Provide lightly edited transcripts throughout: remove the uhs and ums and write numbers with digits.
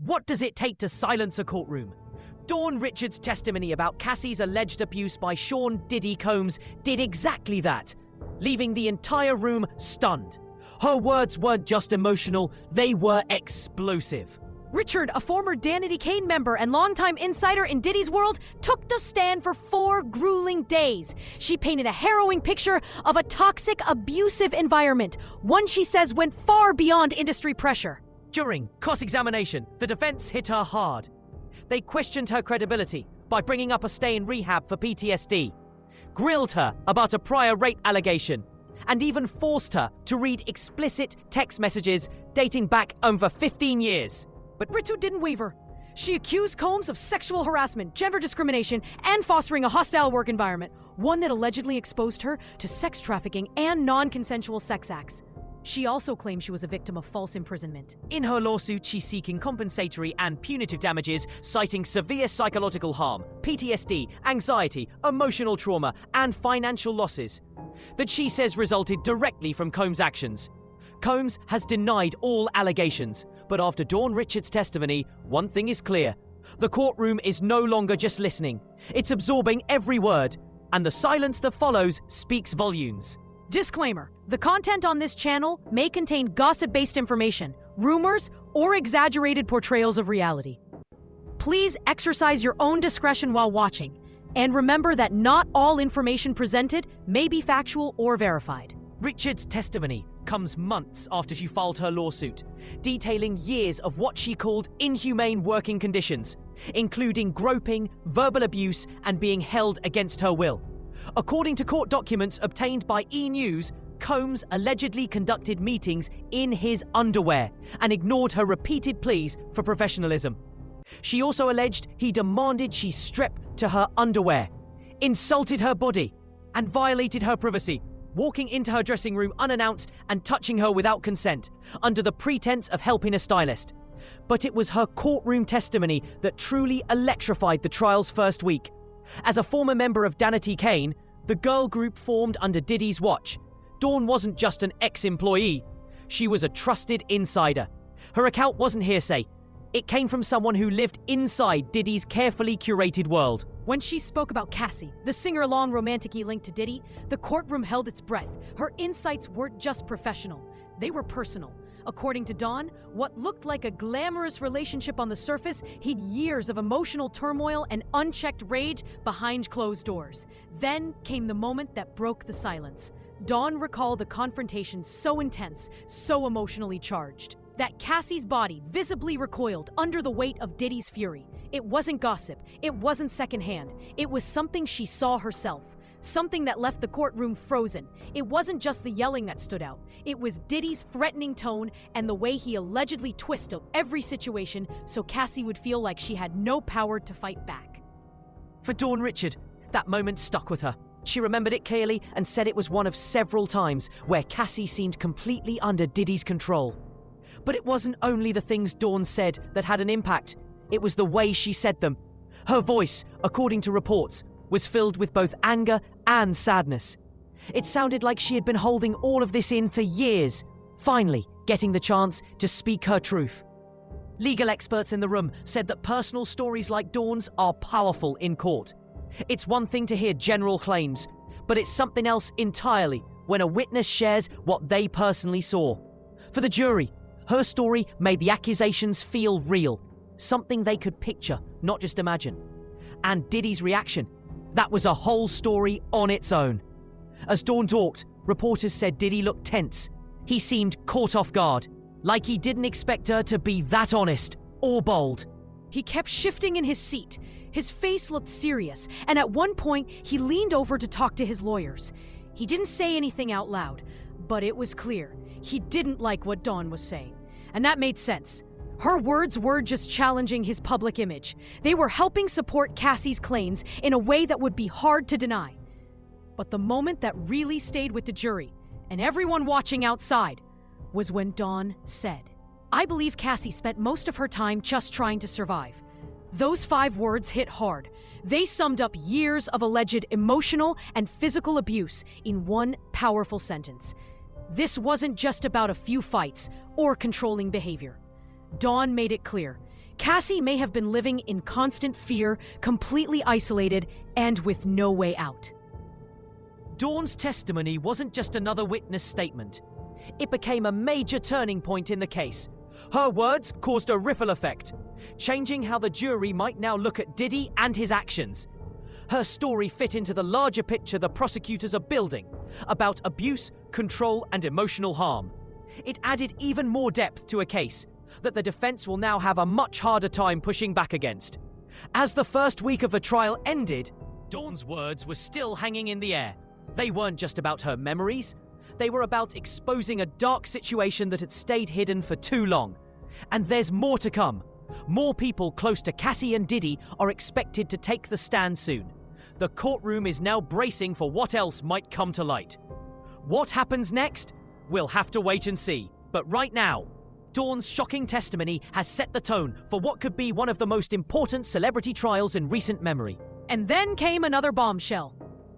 What does it take to silence a courtroom? Dawn Richards' testimony about Cassie's alleged abuse by Sean Diddy Combs did exactly that, leaving the entire room stunned. Her words weren't just emotional, they were explosive. Richard, a former Danity Kane member and longtime insider in Diddy's world, took the stand for 4 grueling days. She painted a harrowing picture of a toxic, abusive environment, one she says went far beyond industry pressure. During cross-examination, the defense hit her hard. They questioned her credibility by bringing up a stay in rehab for PTSD, grilled her about a prior rape allegation, and even forced her to read explicit text messages dating back over 15 years. But Ritu didn't waver. She accused Combs of sexual harassment, gender discrimination, and fostering a hostile work environment, one that allegedly exposed her to sex trafficking and non-consensual sex acts. She also claimed she was a victim of false imprisonment. In her lawsuit, she's seeking compensatory and punitive damages, citing severe psychological harm, PTSD, anxiety, emotional trauma, and financial losses that she says resulted directly from Combs' actions. Combs has denied all allegations, but after Dawn Richards' testimony, one thing is clear. The courtroom is no longer just listening. It's absorbing every word, and the silence that follows speaks volumes. Disclaimer: the content on this channel may contain gossip-based information, rumors, or exaggerated portrayals of reality. Please exercise your own discretion while watching, and remember that not all information presented may be factual or verified. Richard's testimony comes months after she filed her lawsuit, detailing years of what she called inhumane working conditions, including groping, verbal abuse, and being held against her will. According to court documents obtained by E! Combs allegedly conducted meetings in his underwear and ignored her repeated pleas for professionalism. She also alleged he demanded she strip to her underwear, insulted her body, and violated her privacy, walking into her dressing room unannounced and touching her without consent, under the pretense of helping a stylist. But it was her courtroom testimony that truly electrified the trial's first week. As a former member of Danity Kane, the girl group formed under Diddy's watch, Dawn wasn't just an ex-employee, she was a trusted insider. Her account wasn't hearsay. It came from someone who lived inside Diddy's carefully curated world. When she spoke about Cassie, the singer-along romantic-y linked to Diddy, the courtroom held its breath. Her insights weren't just professional, they were personal. According to Dawn, what looked like a glamorous relationship on the surface hid years of emotional turmoil and unchecked rage behind closed doors. Then came the moment that broke the silence. Dawn recalled a confrontation so intense, so emotionally charged, that Cassie's body visibly recoiled under the weight of Diddy's fury. It wasn't gossip, it wasn't secondhand, it was something she saw herself. Something that left the courtroom frozen. It wasn't just the yelling that stood out. It was Diddy's threatening tone and the way he allegedly twisted every situation so Cassie would feel like she had no power to fight back. For Dawn Richard, that moment stuck with her. She remembered it clearly and said it was one of several times where Cassie seemed completely under Diddy's control. But it wasn't only the things Dawn said that had an impact. It was the way she said them. Her voice, according to reports, was filled with both anger and sadness. It sounded like she had been holding all of this in for years, finally getting the chance to speak her truth. Legal experts in the room said that personal stories like Dawn's are powerful in court. It's one thing to hear general claims, but it's something else entirely when a witness shares what they personally saw. For the jury, her story made the accusations feel real, something they could picture, not just imagine. And Diddy's reaction, that was a whole story on its own. As Dawn talked, reporters said Diddy looked tense. He seemed caught off guard, like he didn't expect her to be that honest or bold. He kept shifting in his seat. His face looked serious, and at one point, he leaned over to talk to his lawyers. He didn't say anything out loud, but it was clear he didn't like what Dawn was saying. And that made sense. Her words were just challenging his public image. They were helping support Cassie's claims in a way that would be hard to deny. But the moment that really stayed with the jury, and everyone watching outside, was when Dawn said, "I believe Cassie spent most of her time just trying to survive." Those 5 words hit hard. They summed up years of alleged emotional and physical abuse in one powerful sentence. This wasn't just about a few fights or controlling behavior. Dawn made it clear. Cassie may have been living in constant fear, completely isolated, and with no way out. Dawn's testimony wasn't just another witness statement. It became a major turning point in the case. Her words caused a ripple effect, changing how the jury might now look at Diddy and his actions. Her story fit into the larger picture the prosecutors are building about abuse, control, and emotional harm. It added even more depth to a case that the defense will now have a much harder time pushing back against. As the first week of the trial ended, Dawn's words were still hanging in the air. They weren't just about her memories. They were about exposing a dark situation that had stayed hidden for too long. And there's more to come. More people close to Cassie and Diddy are expected to take the stand soon. The courtroom is now bracing for what else might come to light. What happens next? We'll have to wait and see. But right now, Dawn's shocking testimony has set the tone for what could be one of the most important celebrity trials in recent memory. And then came another bombshell.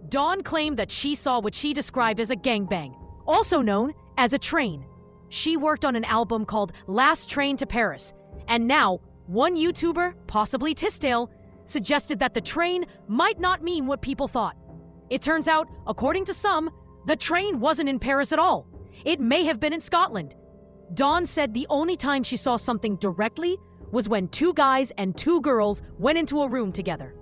Dawn claimed that she saw what she described as a gangbang, also known as a train. She worked on an album called Last Train to Paris, and now one YouTuber, possibly ThThe, suggested that the train might not mean what people thought. It turns out, according to some, the train wasn't in Paris at all. It may have been in Scotland. Dawn said the only time she saw something directly was when 2 guys and 2 girls went into a room together.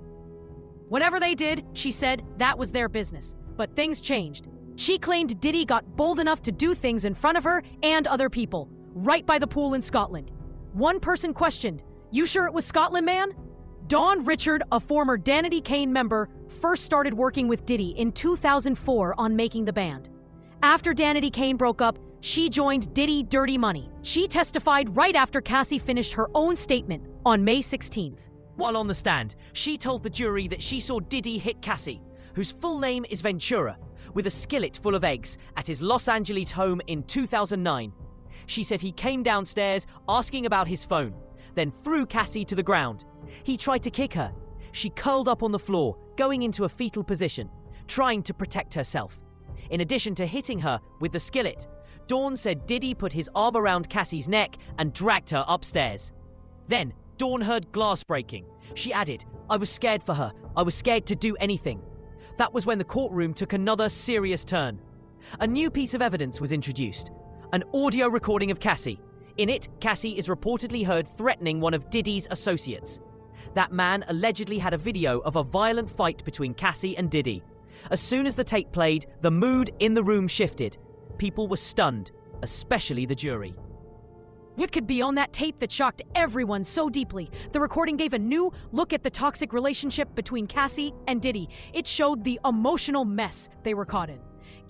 Whatever they did, she said that was their business. But things changed. She claimed Diddy got bold enough to do things in front of her and other people, right by the pool in Scotland. One person questioned, "You sure it was Scotland, man?" Dawn Richard, a former Danity Kane member, first started working with Diddy in 2004 on making the band. After Danity Kane broke up, she joined Diddy Dirty Money. She testified right after Cassie finished her own statement on May 16th. While on the stand, she told the jury that she saw Diddy hit Cassie, whose full name is Ventura, with a skillet full of eggs at his Los Angeles home in 2009. She said he came downstairs asking about his phone, then threw Cassie to the ground. He tried to kick her. She curled up on the floor, going into a fetal position, trying to protect herself. In addition to hitting her with the skillet, Dawn said Diddy put his arm around Cassie's neck and dragged her upstairs. Then, Dawn heard glass breaking. She added, "I was scared for her. I was scared to do anything." That was when the courtroom took another serious turn. A new piece of evidence was introduced, an audio recording of Cassie. In it, Cassie is reportedly heard threatening one of Diddy's associates. That man allegedly had a video of a violent fight between Cassie and Diddy. As soon as the tape played, the mood in the room shifted. People were stunned, especially the jury. What could be on that tape that shocked everyone so deeply? The recording gave a new look at the toxic relationship between Cassie and Diddy. It showed the emotional mess they were caught in.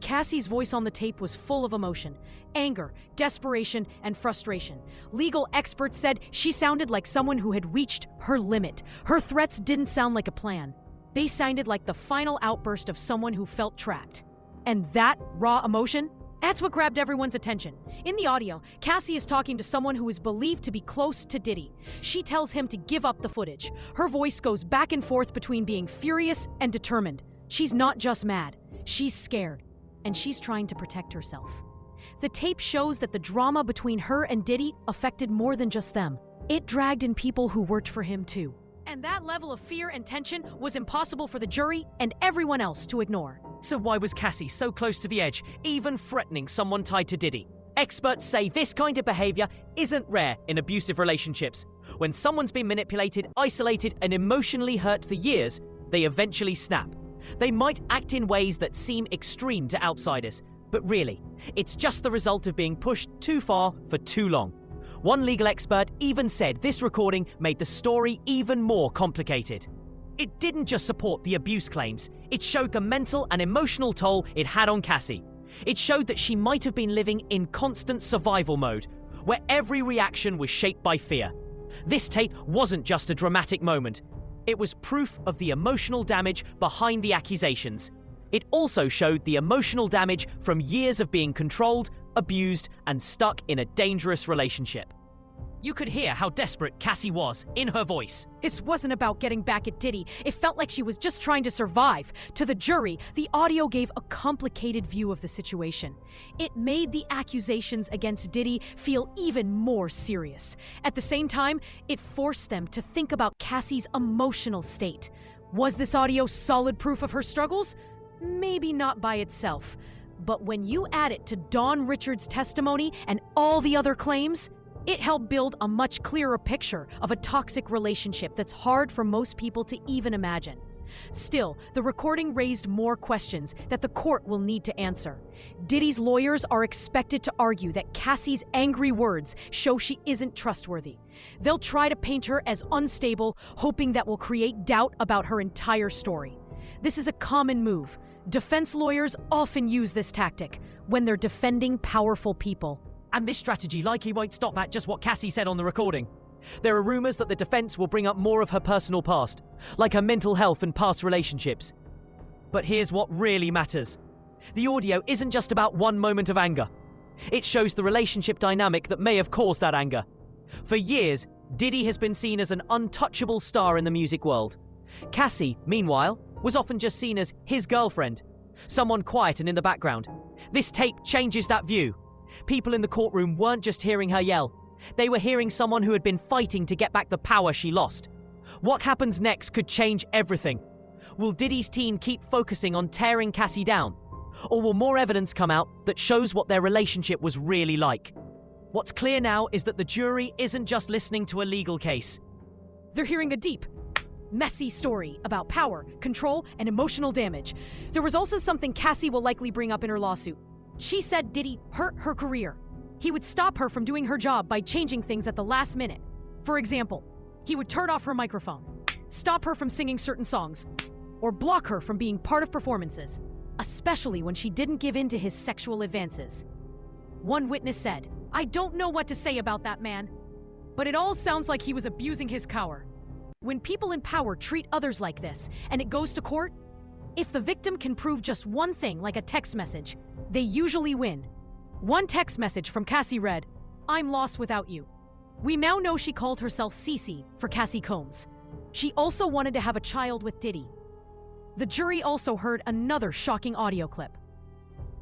Cassie's voice on the tape was full of emotion, anger, desperation, and frustration. Legal experts said she sounded like someone who had reached her limit. Her threats didn't sound like a plan. They sounded like the final outburst of someone who felt trapped. And that raw emotion? That's what grabbed everyone's attention. In the audio, Cassie is talking to someone who is believed to be close to Diddy. She tells him to give up the footage. Her voice goes back and forth between being furious and determined. She's not just mad, she's scared, and she's trying to protect herself. The tape shows that the drama between her and Diddy affected more than just them. It dragged in people who worked for him too. And that level of fear and tension was impossible for the jury and everyone else to ignore. So why was Cassie so close to the edge, even threatening someone tied to Diddy? Experts say this kind of behavior isn't rare in abusive relationships. When someone's been manipulated, isolated, and emotionally hurt for years, they eventually snap. They might act in ways that seem extreme to outsiders, but really, it's just the result of being pushed too far for too long. One legal expert even said this recording made the story even more complicated. It didn't just support the abuse claims, it showed the mental and emotional toll it had on Cassie. It showed that she might have been living in constant survival mode, where every reaction was shaped by fear. This tape wasn't just a dramatic moment. It was proof of the emotional damage behind the accusations. It also showed the emotional damage from years of being controlled, abused, and stuck in a dangerous relationship. You could hear how desperate Cassie was in her voice. This wasn't about getting back at Diddy. It felt like she was just trying to survive. To the jury, the audio gave a complicated view of the situation. It made the accusations against Diddy feel even more serious. At the same time, it forced them to think about Cassie's emotional state. Was this audio solid proof of her struggles? Maybe not by itself. But when you add it to Dawn Richards' testimony and all the other claims, it helped build a much clearer picture of a toxic relationship that's hard for most people to even imagine. Still, the recording raised more questions that the court will need to answer. Diddy's lawyers are expected to argue that Cassie's angry words show she isn't trustworthy. They'll try to paint her as unstable, hoping that will create doubt about her entire story. This is a common move. Defense lawyers often use this tactic when they're defending powerful people. And this strategy likely won't stop at just what Cassie said on the recording. There are rumors that the defense will bring up more of her personal past, like her mental health and past relationships. But here's what really matters. The audio isn't just about one moment of anger. It shows the relationship dynamic that may have caused that anger. For years, Diddy has been seen as an untouchable star in the music world. Cassie, meanwhile, was often just seen as his girlfriend, someone quiet and in the background. This tape changes that view. People in the courtroom weren't just hearing her yell. They were hearing someone who had been fighting to get back the power she lost. What happens next could change everything. Will Diddy's team keep focusing on tearing Cassie down? Or will more evidence come out that shows what their relationship was really like? What's clear now is that the jury isn't just listening to a legal case. They're hearing a deep, messy story about power, control, and emotional damage. There was also something Cassie will likely bring up in her lawsuit. She said Diddy hurt her career. He would stop her from doing her job by changing things at the last minute. For example, he would turn off her microphone, stop her from singing certain songs, or block her from being part of performances, especially when she didn't give in to his sexual advances. One witness said, "I don't know what to say about that man, but it all sounds like he was abusing his power." When people in power treat others like this, and it goes to court, if the victim can prove just one thing, like a text message, they usually win. One text message from Cassie read, "I'm lost without you." We now know she called herself Cece for Cassie Combs. She also wanted to have a child with Diddy. The jury also heard another shocking audio clip.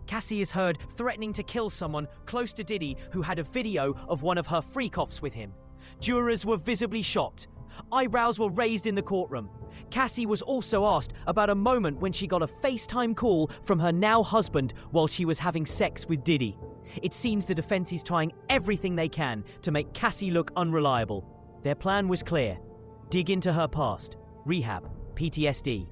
Cassie is heard threatening to kill someone close to Diddy who had a video of one of her freak-offs with him. Jurors were visibly shocked. Eyebrows were raised in the courtroom. Cassie was also asked about a moment when she got a FaceTime call from her now husband while she was having sex with Diddy. It seems the defense is trying everything they can to make Cassie look unreliable. Their plan was clear. Dig into her past, rehab, PTSD,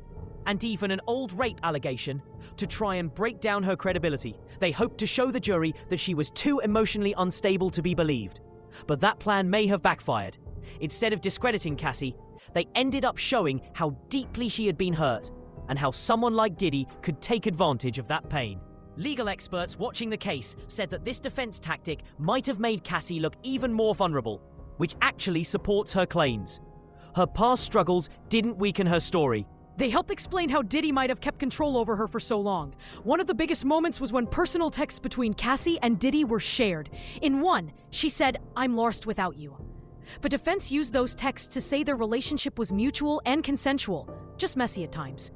and even an old rape allegation to try and break down her credibility. They hoped to show the jury that she was too emotionally unstable to be believed. But that plan may have backfired. Instead of discrediting Cassie, they ended up showing how deeply she had been hurt and how someone like Diddy could take advantage of that pain. Legal experts watching the case said that this defense tactic might have made Cassie look even more vulnerable, which actually supports her claims. Her past struggles didn't weaken her story. They help explain how Diddy might have kept control over her for so long. One of the biggest moments was when personal texts between Cassie and Diddy were shared. In one, she said, "I'm lost without you." The defense used those texts to say their relationship was mutual and consensual, just messy at times.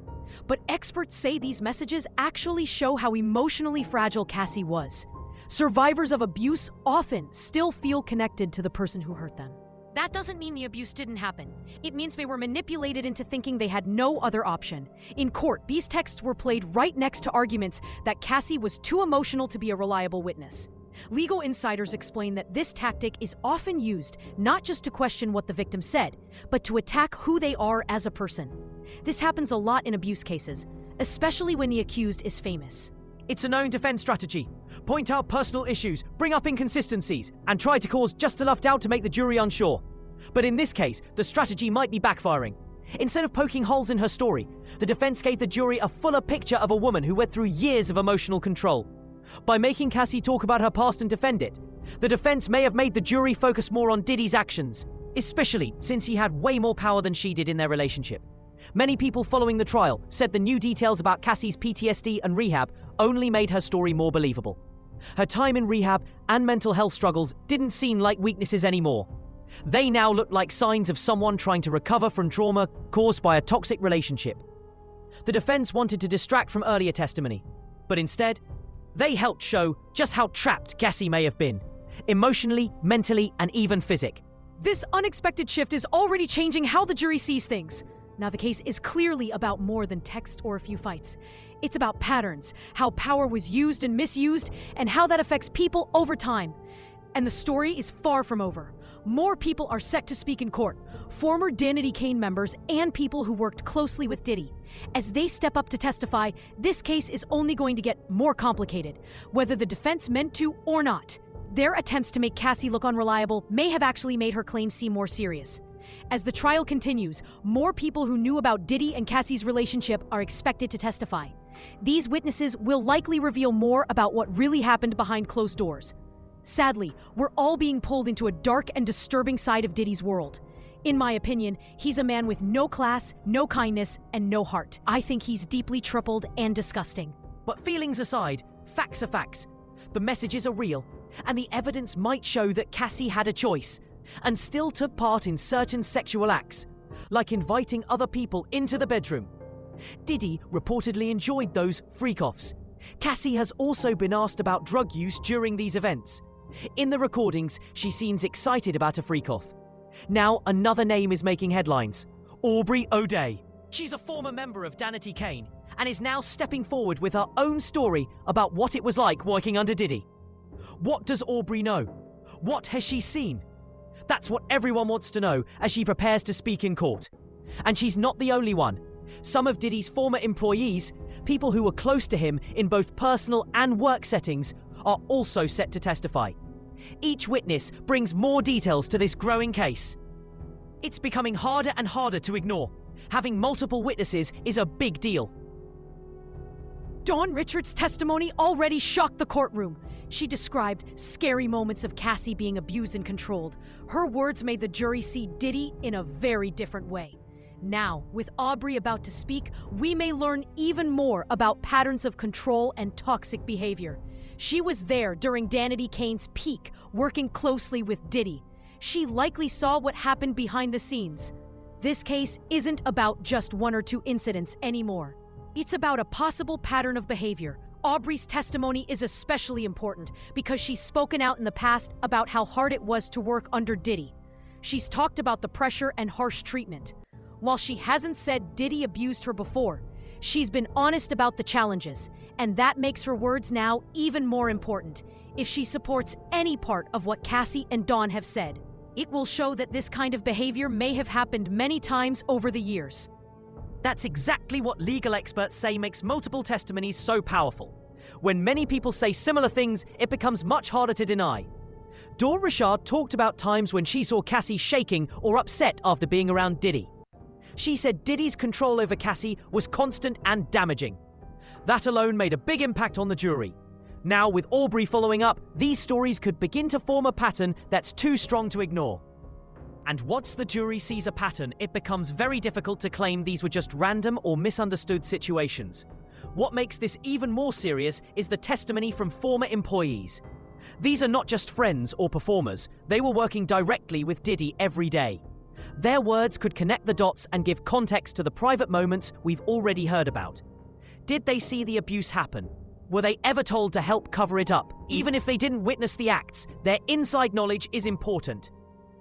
But experts say these messages actually show how emotionally fragile Cassie was. Survivors of abuse often still feel connected to the person who hurt them. That doesn't mean the abuse didn't happen. It means they were manipulated into thinking they had no other option. In court, these texts were played right next to arguments that Cassie was too emotional to be a reliable witness. Legal insiders explain that this tactic is often used not just to question what the victim said, but to attack who they are as a person. This happens a lot in abuse cases, especially when the accused is famous. It's a known defense strategy. Point out personal issues, bring up inconsistencies, and try to cause just enough doubt to make the jury unsure. But in this case, the strategy might be backfiring. Instead of poking holes in her story, the defense gave the jury a fuller picture of a woman who went through years of emotional control. By making Cassie talk about her past and defend it, the defense may have made the jury focus more on Diddy's actions, especially since he had way more power than she did in their relationship. Many people following the trial said the new details about Cassie's PTSD and rehab only made her story more believable. Her time in rehab and mental health struggles didn't seem like weaknesses anymore. They now look like signs of someone trying to recover from trauma caused by a toxic relationship. The defense wanted to distract from earlier testimony, but instead, they helped show just how trapped Cassie may have been, emotionally, mentally, and even physically. This unexpected shift is already changing how the jury sees things. Now the case is clearly about more than text or a few fights. It's about patterns, how power was used and misused, and how that affects people over time. And the story is far from over. More people are set to speak in court, former Danity Kane members and people who worked closely with Diddy. As they step up to testify, this case is only going to get more complicated, whether the defense meant to or not. Their attempts to make Cassie look unreliable may have actually made her claims seem more serious. As the trial continues, more people who knew about Diddy and Cassie's relationship are expected to testify. These witnesses will likely reveal more about what really happened behind closed doors. Sadly, we're all being pulled into a dark and disturbing side of Diddy's world. In my opinion, he's a man with no class, no kindness, and no heart. I think he's deeply troubled and disgusting. But feelings aside, facts are facts. The messages are real, and the evidence might show that Cassie had a choice and still took part in certain sexual acts, like inviting other people into the bedroom. Diddy reportedly enjoyed those freak-offs. Cassie has also been asked about drug use during these events. In the recordings, she seems excited about a freak-off. Now another name is making headlines: Aubrey O'Day. She's a former member of Danity Kane and is now stepping forward with her own story about what it was like working under Diddy. What does Aubrey know? What has she seen? That's what everyone wants to know as she prepares to speak in court. And she's not the only one. Some of Diddy's former employees, people who were close to him in both personal and work settings, are also set to testify. Each witness brings more details to this growing case. It's becoming harder and harder to ignore. Having multiple witnesses is a big deal. Dawn Richards' testimony already shocked the courtroom. She described scary moments of Cassie being abused and controlled. Her words made the jury see Diddy in a very different way. Now, with Aubrey about to speak, we may learn even more about patterns of control and toxic behavior. She was there during Danity Kane's peak, working closely with Diddy. She likely saw what happened behind the scenes. This case isn't about just one or two incidents anymore. It's about a possible pattern of behavior. Aubrey's testimony is especially important because she's spoken out in the past about how hard it was to work under Diddy. She's talked about the pressure and harsh treatment. While she hasn't said Diddy abused her before, she's been honest about the challenges, and that makes her words now even more important. If she supports any part of what Cassie and Dawn have said, it will show that this kind of behavior may have happened many times over the years. That's exactly what legal experts say makes multiple testimonies so powerful. When many people say similar things, it becomes much harder to deny. Dawn Richard talked about times when she saw Cassie shaking or upset after being around Diddy. She said Diddy's control over Cassie was constant and damaging. That alone made a big impact on the jury. Now, with Aubrey following up, these stories could begin to form a pattern that's too strong to ignore. And once the jury sees a pattern, it becomes very difficult to claim these were just random or misunderstood situations. What makes this even more serious is the testimony from former employees. These are not just friends or performers, they were working directly with Diddy every day. Their words could connect the dots and give context to the private moments we've already heard about. Did they see the abuse happen? Were they ever told to help cover it up? Even if they didn't witness the acts, their inside knowledge is important.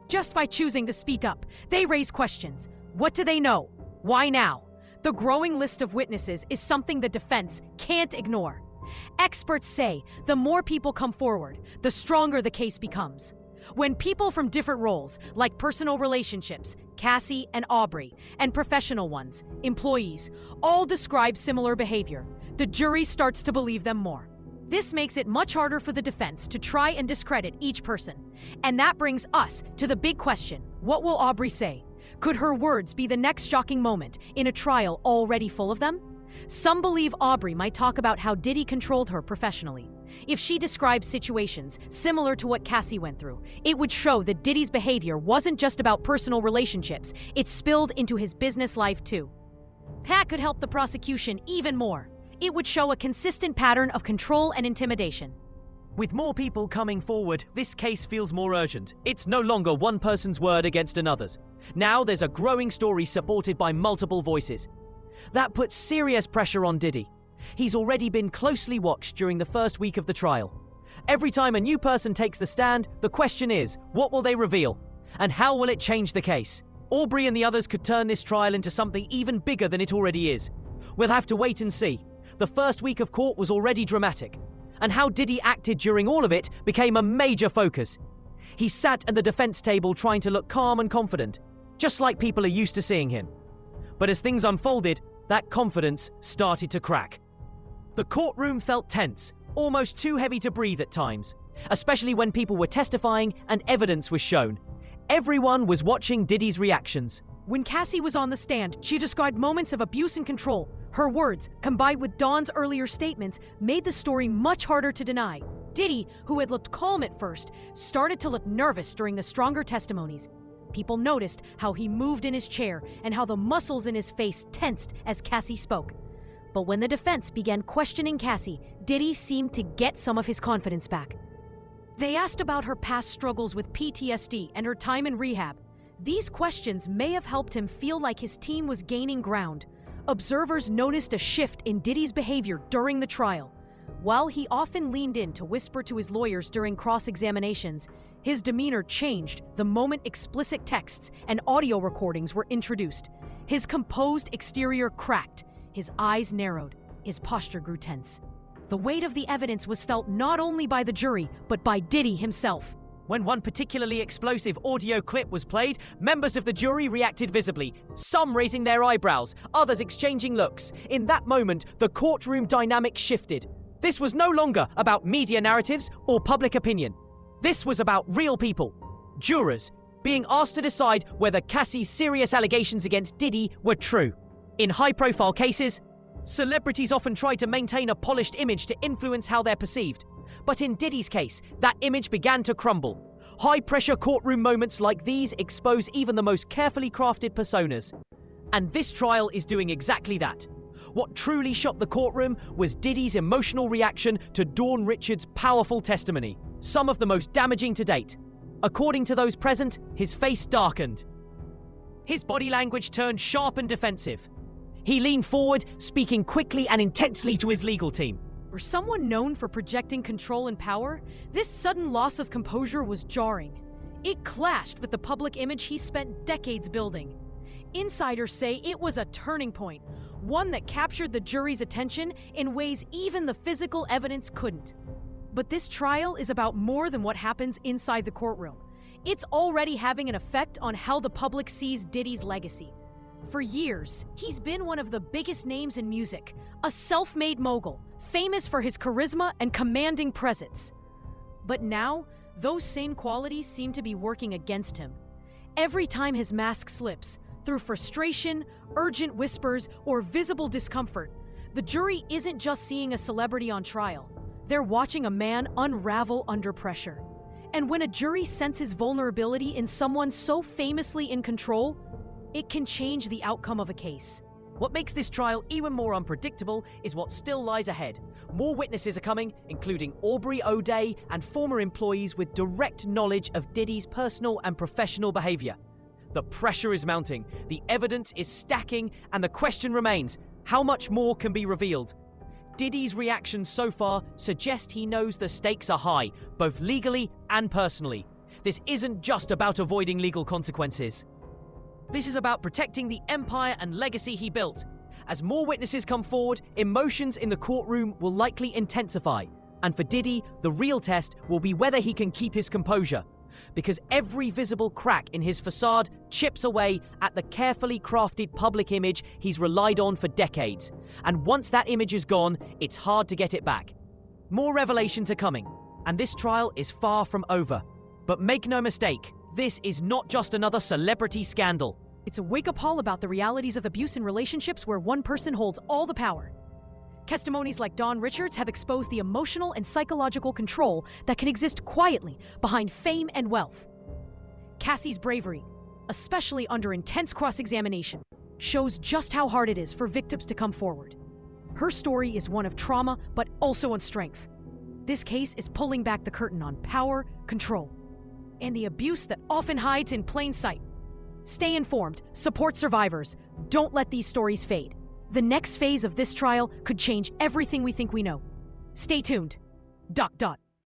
Just by choosing to speak up, they raise questions. What do they know? Why now? The growing list of witnesses is something the defense can't ignore. Experts say the more people come forward, the stronger the case becomes. When people from different roles, like personal relationships, Cassie and Aubrey, and professional ones, employees, all describe similar behavior, the jury starts to believe them more. This makes it much harder for the defense to try and discredit each person. And that brings us to the big question: what will Aubrey say? Could her words be the next shocking moment in a trial already full of them? Some believe Aubrey might talk about how Diddy controlled her professionally. If she describes situations similar to what Cassie went through, it would show that Diddy's behavior wasn't just about personal relationships, it spilled into his business life too. That could help the prosecution even more. It would show a consistent pattern of control and intimidation. With more people coming forward, this case feels more urgent. It's no longer one person's word against another's. Now there's a growing story supported by multiple voices. That puts serious pressure on Diddy. He's already been closely watched during the first week of the trial. Every time a new person takes the stand, the question is, what will they reveal? And how will it change the case? Aubrey and the others could turn this trial into something even bigger than it already is. We'll have to wait and see. The first week of court was already dramatic. And how Diddy acted during all of it became a major focus. He sat at the defense table trying to look calm and confident, just like people are used to seeing him. But as things unfolded, that confidence started to crack. The courtroom felt tense, almost too heavy to breathe at times, especially when people were testifying and evidence was shown. Everyone was watching Diddy's reactions. When Cassie was on the stand, she described moments of abuse and control. Her words, combined with Dawn's earlier statements, made the story much harder to deny. Diddy, who had looked calm at first, started to look nervous during the stronger testimonies. People noticed how he moved in his chair and how the muscles in his face tensed as Cassie spoke. But when the defense began questioning Cassie, Diddy seemed to get some of his confidence back. They asked about her past struggles with PTSD and her time in rehab. These questions may have helped him feel like his team was gaining ground. Observers noticed a shift in Diddy's behavior during the trial. While he often leaned in to whisper to his lawyers during cross-examinations, his demeanor changed the moment explicit texts and audio recordings were introduced. His composed exterior cracked, his eyes narrowed, his posture grew tense. The weight of the evidence was felt not only by the jury, but by Diddy himself. When one particularly explosive audio clip was played, members of the jury reacted visibly, some raising their eyebrows, others exchanging looks. In that moment, the courtroom dynamic shifted. This was no longer about media narratives or public opinion. This was about real people, jurors, being asked to decide whether Cassie's serious allegations against Diddy were true. In high-profile cases, celebrities often try to maintain a polished image to influence how they're perceived. But in Diddy's case, that image began to crumble. High-pressure courtroom moments like these expose even the most carefully crafted personas. And this trial is doing exactly that. What truly shocked the courtroom was Diddy's emotional reaction to Dawn Richards' powerful testimony, some of the most damaging to date. According to those present, his face darkened. His body language turned sharp and defensive. He leaned forward, speaking quickly and intensely to his legal team. For someone known for projecting control and power, this sudden loss of composure was jarring. It clashed with the public image he spent decades building. Insiders say it was a turning point, one that captured the jury's attention in ways even the physical evidence couldn't. But this trial is about more than what happens inside the courtroom. It's already having an effect on how the public sees Diddy's legacy. For years, he's been one of the biggest names in music, a self-made mogul, famous for his charisma and commanding presence. But now, those same qualities seem to be working against him. Every time his mask slips, through frustration, urgent whispers, or visible discomfort, the jury isn't just seeing a celebrity on trial. They're watching a man unravel under pressure. And when a jury senses vulnerability in someone so famously in control, it can change the outcome of a case. What makes this trial even more unpredictable is what still lies ahead. More witnesses are coming, including Aubrey O'Day and former employees with direct knowledge of Diddy's personal and professional behavior. The pressure is mounting, the evidence is stacking, and the question remains, how much more can be revealed? Diddy's reactions so far suggest he knows the stakes are high, both legally and personally. This isn't just about avoiding legal consequences. This is about protecting the empire and legacy he built. As more witnesses come forward, emotions in the courtroom will likely intensify. And for Diddy, the real test will be whether he can keep his composure. Because every visible crack in his facade chips away at the carefully crafted public image he's relied on for decades. And once that image is gone, it's hard to get it back. More revelations are coming, and this trial is far from over. But make no mistake, this is not just another celebrity scandal. It's a wake-up call about the realities of abuse in relationships where one person holds all the power. Testimonies like Dawn Richards have exposed the emotional and psychological control that can exist quietly behind fame and wealth. Cassie's bravery, especially under intense cross-examination, shows just how hard it is for victims to come forward. Her story is one of trauma, but also on strength. This case is pulling back the curtain on power, control, and the abuse that often hides in plain sight. Stay informed, support survivors. Don't let these stories fade. The next phase of this trial could change everything we think we know. Stay tuned. ...